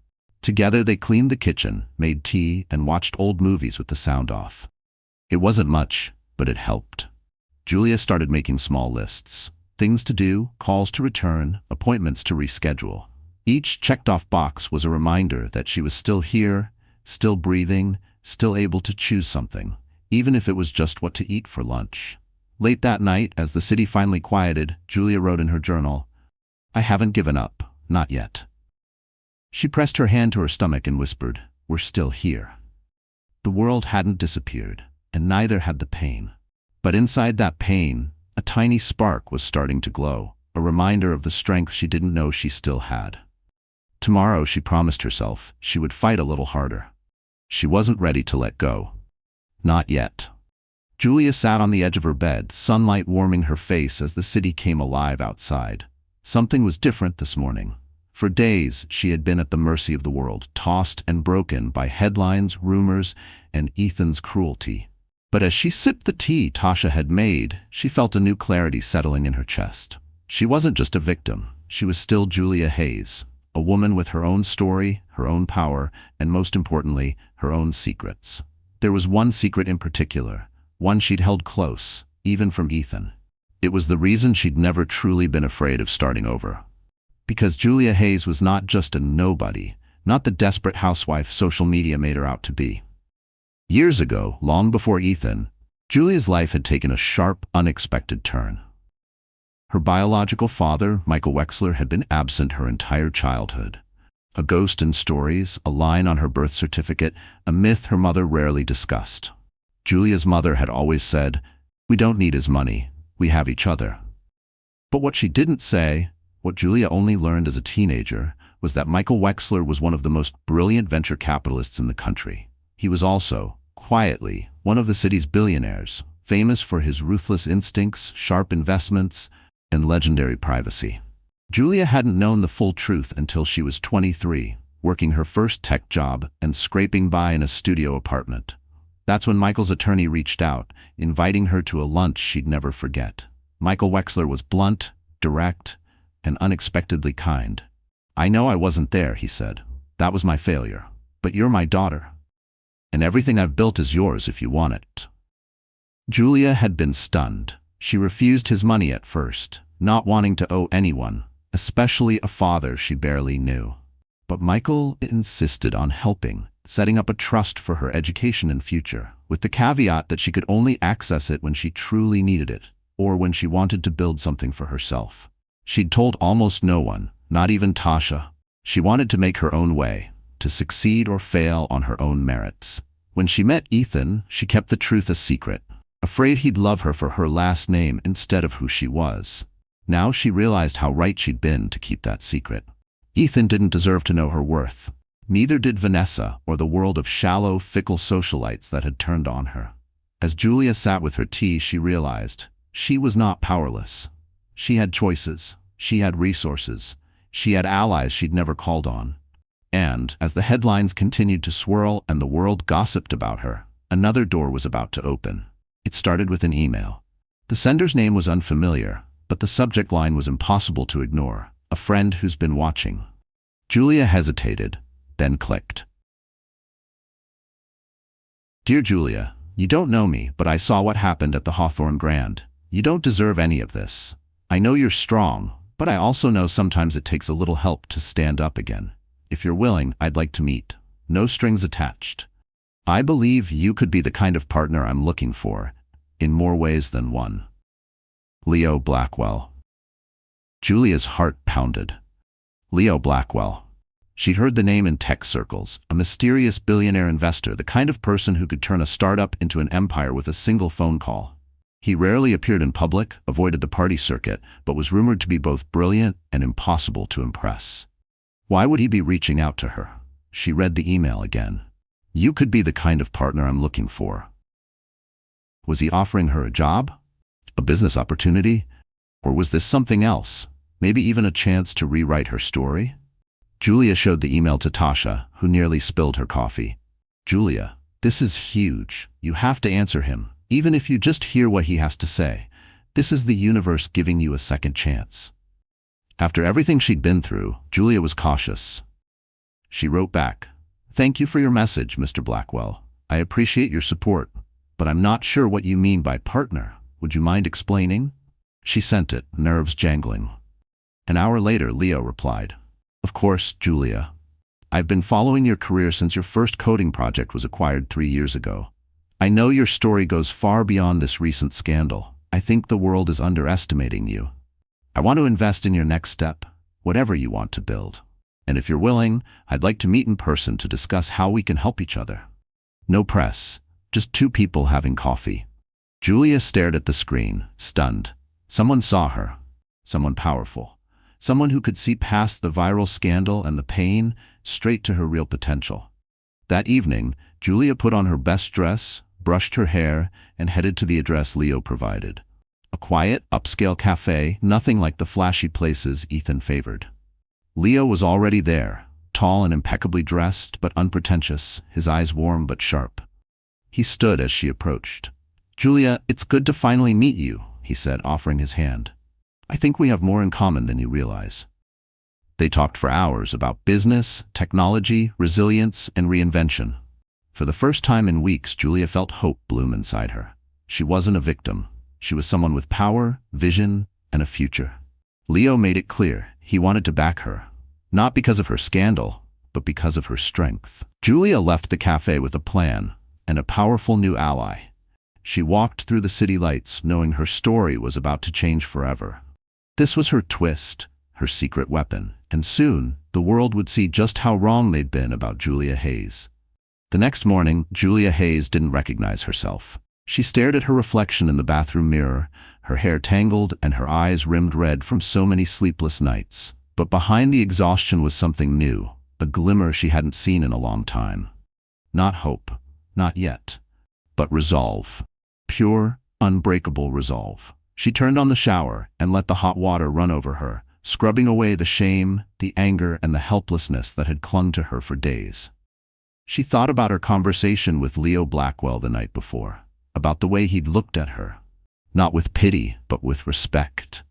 Together they cleaned the kitchen, made tea, and watched old movies with the sound off. It wasn't much, but it helped. Julia started making small lists. Things to do, calls to return, appointments to reschedule. Each checked-off box was a reminder that she was still here, still breathing, still able to choose something, even if it was just what to eat for lunch. Late that night, as the city finally quieted, Julia wrote in her journal, "I haven't given up, not yet." She pressed her hand to her stomach and whispered, "We're still here." The world hadn't disappeared, and neither had the pain. But inside that pain, a tiny spark was starting to glow, a reminder of the strength she didn't know she still had. Tomorrow, she promised herself, she would fight a little harder. She wasn't ready to let go. Not yet. Julia sat on the edge of her bed, sunlight warming her face as the city came alive outside. Something was different this morning. For days, she had been at the mercy of the world, tossed and broken by headlines, rumors, and Ethan's cruelty. But as she sipped the tea Tasha had made, she felt a new clarity settling in her chest. She wasn't just a victim. She was still Julia Hayes, a woman with her own story, her own power, and most importantly, her own secrets. There was one secret in particular, one she'd held close, even from Ethan. It was the reason she'd never truly been afraid of starting over. Because Julia Hayes was not just a nobody, not the desperate housewife social media made her out to be. Years ago, long before Ethan, Julia's life had taken a sharp, unexpected turn. Her biological father, Michael Wexler, had been absent her entire childhood. A ghost in stories, a line on her birth certificate, a myth her mother rarely discussed. Julia's mother had always said, "We don't need his money, we have each other." But what she didn't say, what Julia only learned as a teenager, was that Michael Wexler was one of the most brilliant venture capitalists in the country. He was also, quietly, one of the city's billionaires, famous for his ruthless instincts, sharp investments, and legendary privacy. Julia hadn't known the full truth until she was 23, working her first tech job and scraping by in a studio apartment. That's when Michael's attorney reached out, inviting her to a lunch she'd never forget. Michael Wexler was blunt, direct, and unexpectedly kind. "I know I wasn't there," he said. "That was my failure. But you're my daughter. And everything I've built is yours if you want it." Julia had been stunned. She refused his money at first, not wanting to owe anyone, especially a father she barely knew. But Michael insisted on helping, setting up a trust for her education and future, with the caveat that she could only access it when she truly needed it, or when she wanted to build something for herself. She'd told almost no one, not even Tasha. She wanted to make her own way, to succeed or fail on her own merits. When she met Ethan, she kept the truth a secret, afraid he'd love her for her last name instead of who she was. Now she realized how right she'd been to keep that secret. Ethan didn't deserve to know her worth. Neither did Vanessa or the world of shallow, fickle socialites that had turned on her. As Julia sat with her tea, she realized she was not powerless. She had choices. She had resources. She had allies she'd never called on. And, as the headlines continued to swirl and the world gossiped about her, another door was about to open. It started with an email. The sender's name was unfamiliar, but the subject line was impossible to ignore. "A friend who's been watching." Julia hesitated, then clicked. "Dear Julia, you don't know me, but I saw what happened at the Hawthorne Grand. You don't deserve any of this. I know you're strong, but I also know sometimes it takes a little help to stand up again. If you're willing, I'd like to meet. No strings attached. I believe you could be the kind of partner I'm looking for, in more ways than one. Leo Blackwell." Julia's heart pounded. Leo Blackwell. She'd heard the name in tech circles, a mysterious billionaire investor, the kind of person who could turn a startup into an empire with a single phone call. He rarely appeared in public, avoided the party circuit, but was rumored to be both brilliant and impossible to impress. Why would he be reaching out to her? She read the email again. "You could be the kind of partner I'm looking for." Was he offering her a job? A business opportunity? Or was this something else? Maybe even a chance to rewrite her story? Julia showed the email to Tasha, who nearly spilled her coffee. "Julia, this is huge. You have to answer him. Even if you just hear what he has to say, this is the universe giving you a second chance." After everything she'd been through, Julia was cautious. She wrote back, "Thank you for your message, Mr. Blackwell. I appreciate your support, but I'm not sure what you mean by partner. Would you mind explaining?" She sent it, nerves jangling. An hour later, Leo replied, "Of course, Julia. I've been following your career since your first coding project was acquired 3 years ago. I know your story goes far beyond this recent scandal. I think the world is underestimating you. I want to invest in your next step, whatever you want to build. And if you're willing, I'd like to meet in person to discuss how we can help each other." No press, just two people having coffee. Julia stared at the screen, stunned. Someone saw her. Someone powerful. Someone who could see past the viral scandal and the pain, straight to her real potential. That evening, Julia put on her best dress, brushed her hair, and headed to the address Leo provided. A quiet, upscale cafe, nothing like the flashy places Ethan favored. Leo was already there, tall and impeccably dressed, but unpretentious, his eyes warm but sharp. He stood as she approached. "Julia, it's good to finally meet you," he said, offering his hand. "I think we have more in common than you realize." They talked for hours about business, technology, resilience, and reinvention. For the first time in weeks, Julia felt hope bloom inside her. She wasn't a victim. She was someone with power, vision, and a future. Leo made it clear he wanted to back her, not because of her scandal, but because of her strength. Julia left the cafe with a plan and a powerful new ally. She walked through the city lights, knowing her story was about to change forever. This was her twist, her secret weapon, and soon the world would see just how wrong they'd been about Julia Hayes. The next morning, Julia Hayes didn't recognize herself. She stared at her reflection in the bathroom mirror, her hair tangled and her eyes rimmed red from so many sleepless nights. But behind the exhaustion was something new, a glimmer she hadn't seen in a long time. Not hope, not yet, but resolve. Pure, unbreakable resolve. She turned on the shower and let the hot water run over her, scrubbing away the shame, the anger, and the helplessness that had clung to her for days. She thought about her conversation with Leo Blackwell the night before, about the way he'd looked at her, not with pity, but with respect.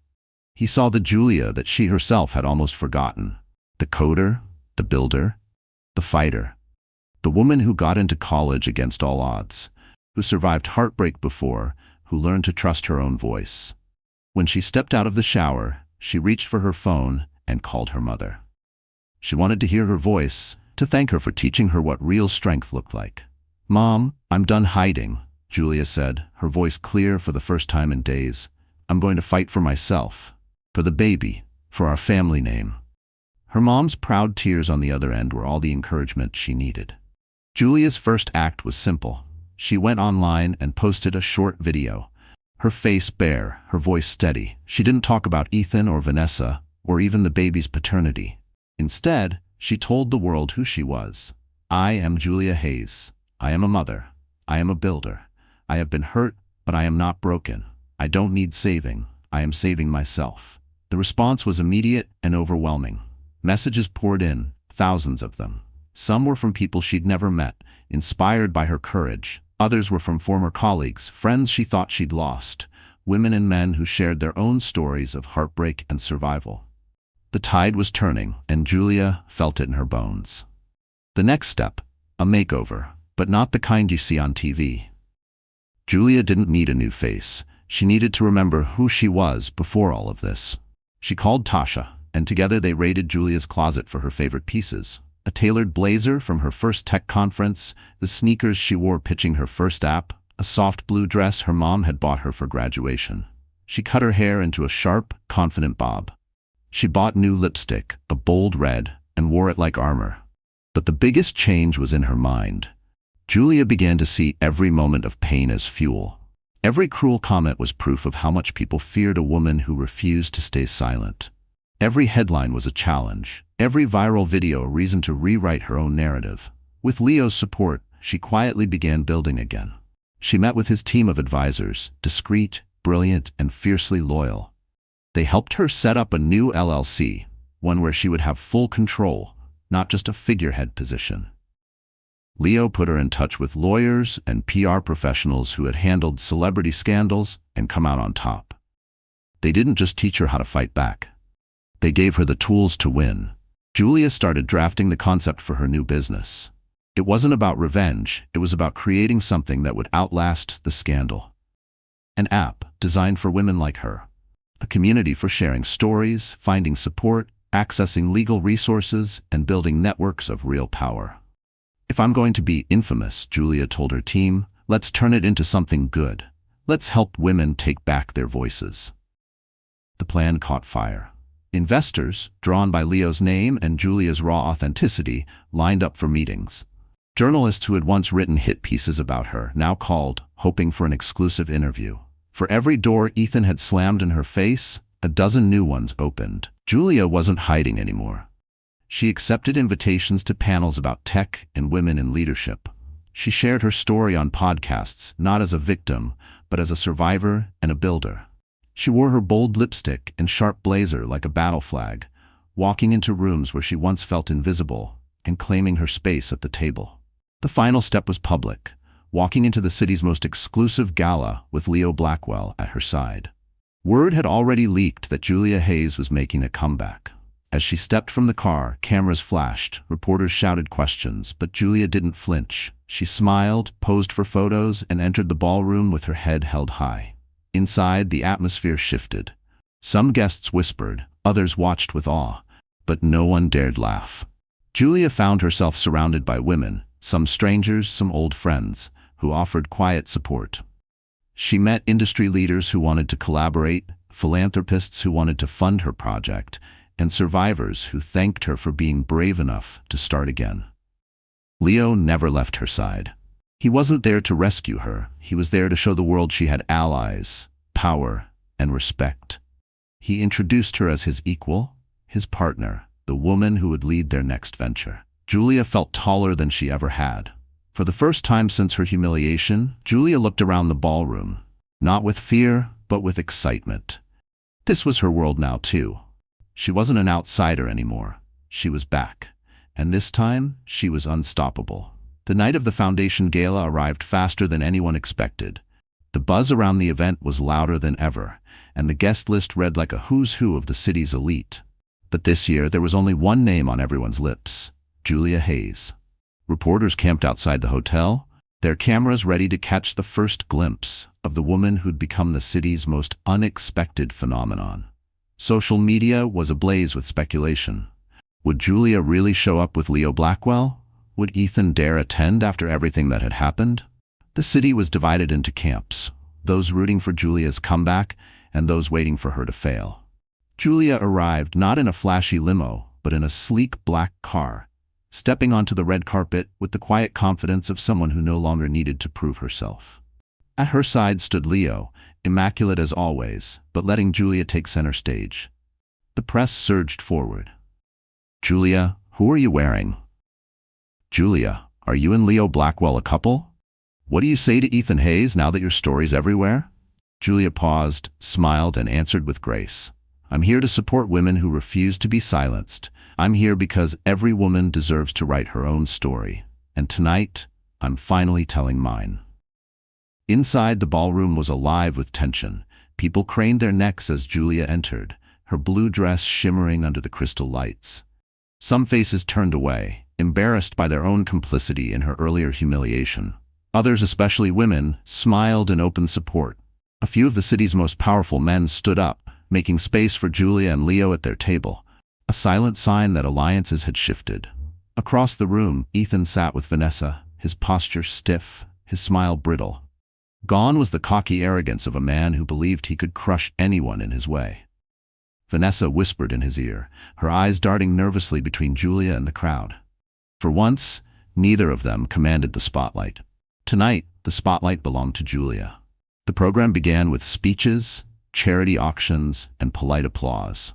He saw the Julia that she herself had almost forgotten, the coder, the builder, the fighter, the woman who got into college against all odds, who survived heartbreak before, who learned to trust her own voice. When she stepped out of the shower, she reached for her phone and called her mother. She wanted to hear her voice, to thank her for teaching her what real strength looked like. "Mom, I'm done hiding," Julia said, her voice clear for the first time in days. "I'm going to fight for myself, for the baby, for our family name." Her mom's proud tears on the other end were all the encouragement she needed. Julia's first act was simple. She went online and posted a short video. Her face bare, her voice steady. She didn't talk about Ethan or Vanessa, or even the baby's paternity. Instead, she told the world who she was. "I am Julia Hayes. I am a mother. I am a builder. I have been hurt, but I am not broken. I don't need saving. I am saving myself." The response was immediate and overwhelming. Messages poured in, thousands of them. Some were from people she'd never met, inspired by her courage. Others were from former colleagues, friends she thought she'd lost, women and men who shared their own stories of heartbreak and survival. The tide was turning, and Julia felt it in her bones. The next step, a makeover, but not the kind you see on TV. Julia didn't need a new face. She needed to remember who she was before all of this. She called Tasha, and together they raided Julia's closet for her favorite pieces. A tailored blazer from her first tech conference, the sneakers she wore pitching her first app, a soft blue dress her mom had bought her for graduation. She cut her hair into a sharp, confident bob. She bought new lipstick, a bold red, and wore it like armor. But the biggest change was in her mind. Julia began to see every moment of pain as fuel. Every cruel comment was proof of how much people feared a woman who refused to stay silent. Every headline was a challenge. Every viral video a reason to rewrite her own narrative. With Leo's support, she quietly began building again. She met with his team of advisors, discreet, brilliant, and fiercely loyal. They helped her set up a new LLC, one where she would have full control, not just a figurehead position. Leo put her in touch with lawyers and PR professionals who had handled celebrity scandals and come out on top. They didn't just teach her how to fight back. They gave her the tools to win. Julia started drafting the concept for her new business. It wasn't about revenge, it was about creating something that would outlast the scandal. An app designed for women like her. A community for sharing stories, finding support, accessing legal resources, and building networks of real power. If I'm going to be infamous, Julia told her team, let's turn it into something good. Let's help women take back their voices. The plan caught fire. Investors, drawn by Leo's name and Julia's raw authenticity, lined up for meetings. Journalists who had once written hit pieces about her now called, hoping for an exclusive interview. For every door Ethan had slammed in her face, a dozen new ones opened. Julia wasn't hiding anymore. She accepted invitations to panels about tech and women in leadership. She shared her story on podcasts, not as a victim, but as a survivor and a builder. She wore her bold lipstick and sharp blazer like a battle flag, walking into rooms where she once felt invisible and claiming her space at the table. The final step was public, walking into the city's most exclusive gala with Leo Blackwell at her side. Word had already leaked that Julia Hayes was making a comeback. As she stepped from the car, cameras flashed, reporters shouted questions, but Julia didn't flinch. She smiled, posed for photos, and entered the ballroom with her head held high. Inside, the atmosphere shifted. Some guests whispered, others watched with awe, but no one dared laugh. Julia found herself surrounded by women, some strangers, some old friends, who offered quiet support. She met industry leaders who wanted to collaborate, philanthropists who wanted to fund her project, and survivors who thanked her for being brave enough to start again. Leo never left her side. He wasn't there to rescue her, he was there to show the world she had allies, power, and respect. He introduced her as his equal, his partner, the woman who would lead their next venture. Julia felt taller than she ever had. For the first time since her humiliation, Julia looked around the ballroom, not with fear, but with excitement. This was her world now, too. She wasn't an outsider anymore. She was back. And this time, she was unstoppable. The night of the foundation gala arrived faster than anyone expected. The buzz around the event was louder than ever, and the guest list read like a who's who of the city's elite. But this year, there was only one name on everyone's lips: Julia Hayes. Reporters camped outside the hotel, their cameras ready to catch the first glimpse of the woman who'd become the city's most unexpected phenomenon. Social media was ablaze with speculation. Would Julia really show up with Leo Blackwell? Would Ethan dare attend after everything that had happened? The city was divided into camps, those rooting for Julia's comeback and those waiting for her to fail. Julia arrived not in a flashy limo, but in a sleek black car, stepping onto the red carpet with the quiet confidence of someone who no longer needed to prove herself. At her side stood Leo, immaculate as always, but letting Julia take center stage. The press surged forward. "Julia, who are you wearing? Julia, are you and Leo Blackwell a couple? What do you say to Ethan Hayes now that your story's everywhere?" Julia paused, smiled, and answered with grace. "I'm here to support women who refuse to be silenced. I'm here because every woman deserves to write her own story. And tonight, I'm finally telling mine." Inside, the ballroom was alive with tension. People craned their necks as Julia entered, her blue dress shimmering under the crystal lights. Some faces turned away, embarrassed by their own complicity in her earlier humiliation. Others, especially women, smiled in open support. A few of the city's most powerful men stood up, making space for Julia and Leo at their table, a silent sign that alliances had shifted. Across the room, Ethan sat with Vanessa, his posture stiff, his smile brittle. Gone was the cocky arrogance of a man who believed he could crush anyone in his way. Vanessa whispered in his ear, her eyes darting nervously between Julia and the crowd. For once, neither of them commanded the spotlight. Tonight, the spotlight belonged to Julia. The program began with speeches, charity auctions, and polite applause.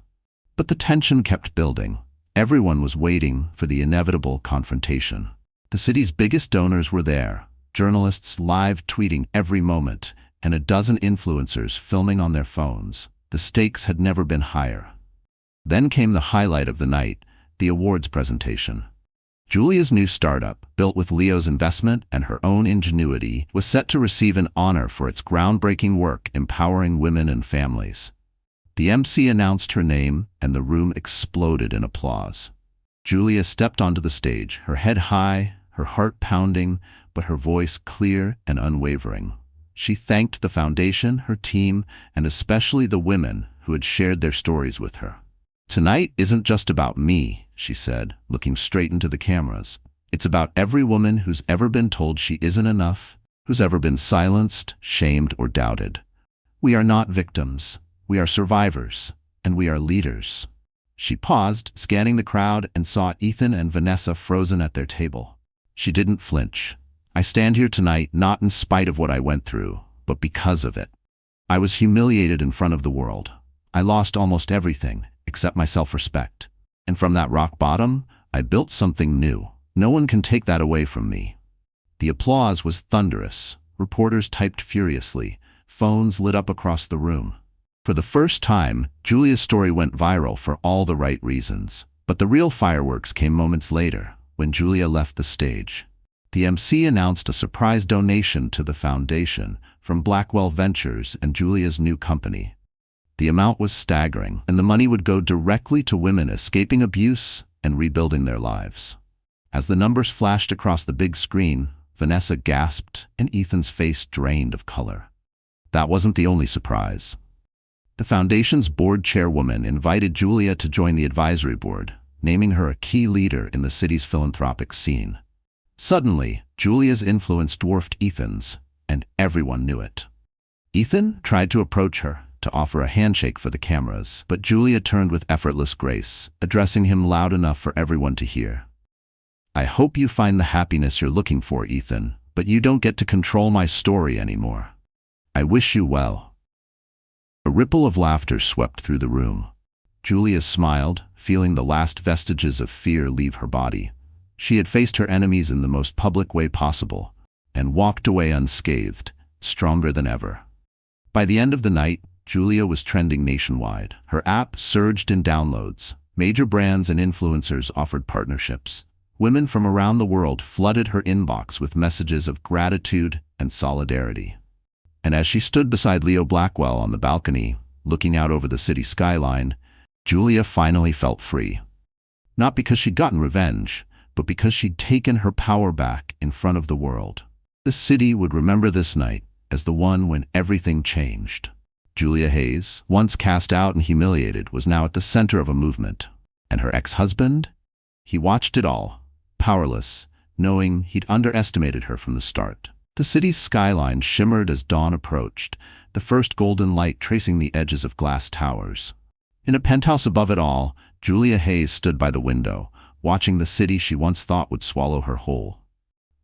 But the tension kept building. Everyone was waiting for the inevitable confrontation. The city's biggest donors were there, journalists live tweeting every moment, and a dozen influencers filming on their phones. The stakes had never been higher. Then came the highlight of the night, the awards presentation. Julia's new startup, built with Leo's investment and her own ingenuity, was set to receive an honor for its groundbreaking work empowering women and families. The MC announced her name, and the room exploded in applause. Julia stepped onto the stage, her head high, her heart pounding, but her voice clear and unwavering. She thanked the foundation, her team, and especially the women who had shared their stories with her. "Tonight isn't just about me," she said, looking straight into the cameras. "It's about every woman who's ever been told she isn't enough, who's ever been silenced, shamed, or doubted. We are not victims. We are survivors, and we are leaders." She paused, scanning the crowd, and saw Ethan and Vanessa frozen at their table. She didn't flinch. "I stand here tonight not in spite of what I went through, but because of it. I was humiliated in front of the world. I lost almost everything, except my self-respect. And from that rock bottom, I built something new. No one can take that away from me." The applause was thunderous. Reporters typed furiously. Phones lit up across the room. For the first time, Julia's story went viral for all the right reasons. But the real fireworks came moments later, when Julia left the stage. The MC announced a surprise donation to the foundation from Blackwell Ventures and Julia's new company. The amount was staggering, and the money would go directly to women escaping abuse and rebuilding their lives. As the numbers flashed across the big screen, Vanessa gasped, and Ethan's face drained of color. That wasn't the only surprise. The foundation's board chairwoman invited Julia to join the advisory board, naming her a key leader in the city's philanthropic scene. Suddenly, Julia's influence dwarfed Ethan's, and everyone knew it. Ethan tried to approach her, to offer a handshake for the cameras, but Julia turned with effortless grace, addressing him loud enough for everyone to hear. "I hope you find the happiness you're looking for, Ethan, but you don't get to control my story anymore. I wish you well." A ripple of laughter swept through the room. Julia smiled, feeling the last vestiges of fear leave her body. She had faced her enemies in the most public way possible, and walked away unscathed, stronger than ever. By the end of the night, Julia was trending nationwide. Her app surged in downloads. Major brands and influencers offered partnerships. Women from around the world flooded her inbox with messages of gratitude and solidarity. And as she stood beside Leo Blackwell on the balcony, looking out over the city skyline, Julia finally felt free. Not because she'd gotten revenge, but because she'd taken her power back in front of the world. The city would remember this night as the one when everything changed. Julia Hayes, once cast out and humiliated, was now at the center of a movement. And her ex-husband? He watched it all, powerless, knowing he'd underestimated her from the start. The city's skyline shimmered as dawn approached, the first golden light tracing the edges of glass towers. In a penthouse above it all, Julia Hayes stood by the window, watching the city she once thought would swallow her whole.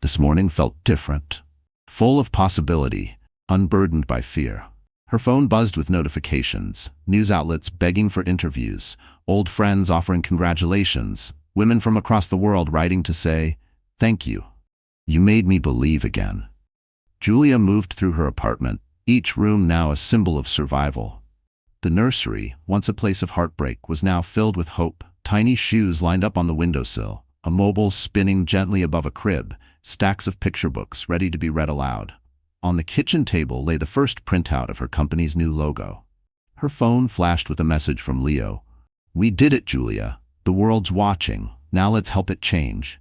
This morning felt different, full of possibility, unburdened by fear. Her phone buzzed with notifications, news outlets begging for interviews, old friends offering congratulations, women from across the world writing to say, "Thank you. You made me believe again." Julia moved through her apartment, each room now a symbol of survival. The nursery, once a place of heartbreak, was now filled with hope. Tiny shoes lined up on the windowsill, a mobile spinning gently above a crib, stacks of picture books ready to be read aloud. On the kitchen table lay the first printout of her company's new logo. Her phone flashed with a message from Leo. "We did it, Julia. The world's watching. Now let's help it change."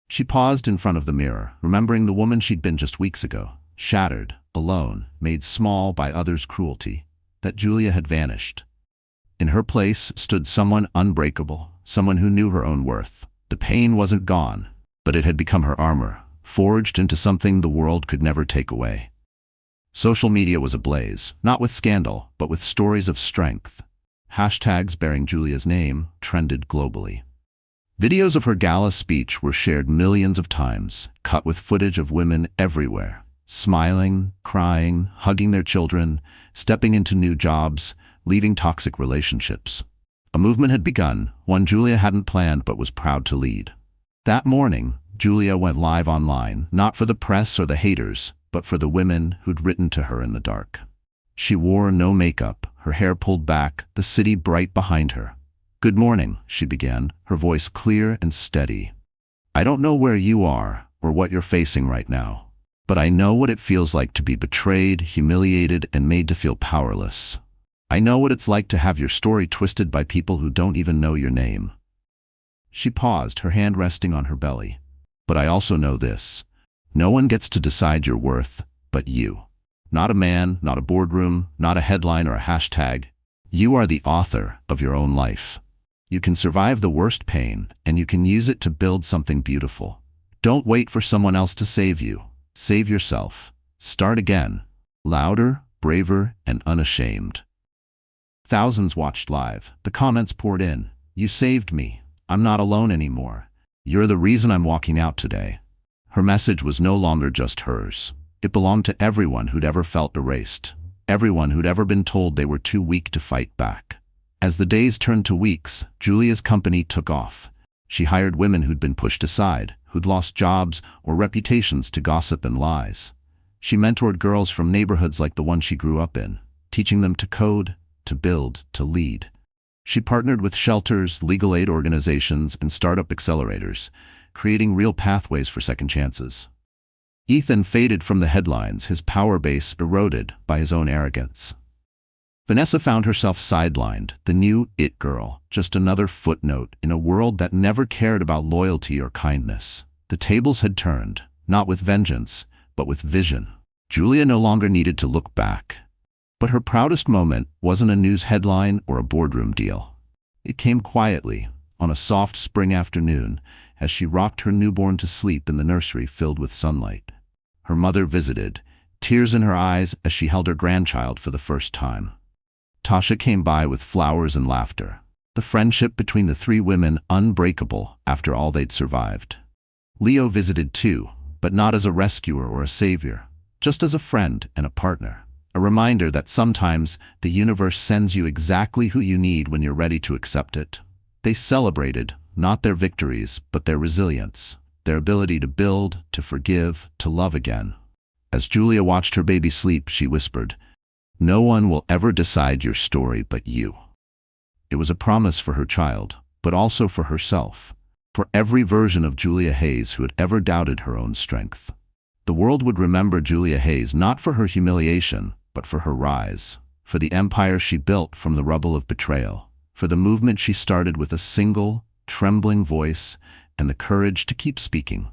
She paused in front of the mirror, remembering the woman she'd been just weeks ago, shattered, alone, made small by others' cruelty. That Julia had vanished. In her place stood someone unbreakable, someone who knew her own worth. The pain wasn't gone, but it had become her armor, forged into something the world could never take away. Social media was ablaze, not with scandal, but with stories of strength. Hashtags bearing Julia's name trended globally. Videos of her gala speech were shared millions of times, cut with footage of women everywhere, smiling, crying, hugging their children, stepping into new jobs, leaving toxic relationships. A movement had begun, one Julia hadn't planned but was proud to lead. That morning, Julia went live online, not for the press or the haters, but for the women who'd written to her in the dark. She wore no makeup, her hair pulled back, the city bright behind her. "Good morning," she began, her voice clear and steady. "I don't know where you are or what you're facing right now, but I know what it feels like to be betrayed, humiliated, and made to feel powerless. I know what it's like to have your story twisted by people who don't even know your name." She paused, her hand resting on her belly. "But I also know this. No one gets to decide your worth but you. Not a man, not a boardroom, not a headline or a hashtag. You are the author of your own life. You can survive the worst pain, and you can use it to build something beautiful. Don't wait for someone else to save you. Save yourself. Start again. Louder, braver, and unashamed." Thousands watched live. The comments poured in. "You saved me. I'm not alone anymore. You're the reason I'm walking out today." Her message was no longer just hers. It belonged to everyone who'd ever felt erased. Everyone who'd ever been told they were too weak to fight back. As the days turned to weeks, Julia's company took off. She hired women who'd been pushed aside, who'd lost jobs or reputations to gossip and lies. She mentored girls from neighborhoods like the one she grew up in, teaching them to code, to build, to lead. She partnered with shelters, legal aid organizations, and startup accelerators, creating real pathways for second chances. Ethan faded from the headlines, his power base eroded by his own arrogance. Vanessa found herself sidelined, the new it girl, just another footnote in a world that never cared about loyalty or kindness. The tables had turned, not with vengeance, but with vision. Julia no longer needed to look back. But her proudest moment wasn't a news headline or a boardroom deal. It came quietly, on a soft spring afternoon, as she rocked her newborn to sleep in the nursery filled with sunlight. Her mother visited, tears in her eyes as she held her grandchild for the first time. Tasha came by with flowers and laughter, the friendship between the three women unbreakable after all they'd survived. Leo visited too, but not as a rescuer or a savior, just as a friend and a partner. A reminder that sometimes the universe sends you exactly who you need when you're ready to accept it. They celebrated, not their victories, but their resilience, their ability to build, to forgive, to love again. As Julia watched her baby sleep, she whispered, "No one will ever decide your story but you." It was a promise for her child, but also for herself, for every version of Julia Hayes who had ever doubted her own strength. The world would remember Julia Hayes not for her humiliation, but for her rise, for the empire she built from the rubble of betrayal, for the movement she started with a single, trembling voice and the courage to keep speaking,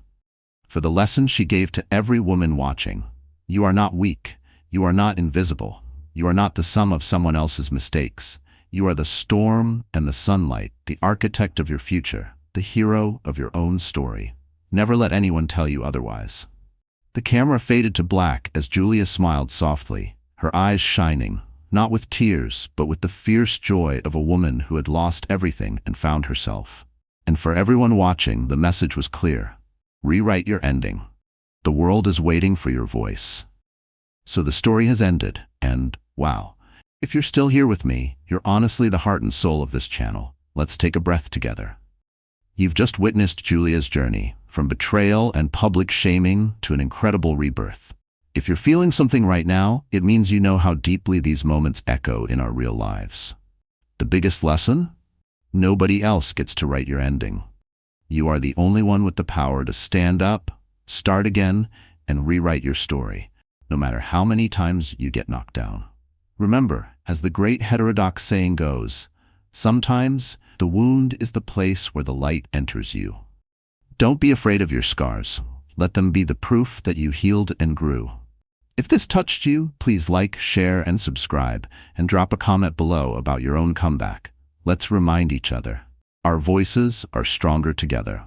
for the lesson she gave to every woman watching. You are not weak. You are not invisible. You are not the sum of someone else's mistakes. You are the storm and the sunlight, the architect of your future, the hero of your own story. Never let anyone tell you otherwise. The camera faded to black as Julia smiled softly, her eyes shining, not with tears, but with the fierce joy of a woman who had lost everything and found herself. And for everyone watching, the message was clear. Rewrite your ending. The world is waiting for your voice. So the story has ended, and, wow, if you're still here with me, you're honestly the heart and soul of this channel. Let's take a breath together. You've just witnessed Julia's journey, from betrayal and public shaming to an incredible rebirth. If you're feeling something right now, it means you know how deeply these moments echo in our real lives. The biggest lesson? Nobody else gets to write your ending. You are the only one with the power to stand up, start again, and rewrite your story, no matter how many times you get knocked down. Remember, as the great heterodox saying goes, sometimes the wound is the place where the light enters you. Don't be afraid of your scars. Let them be the proof that you healed and grew. If this touched you, please like, share, and subscribe, and drop a comment below about your own comeback. Let's remind each other. Our voices are stronger together.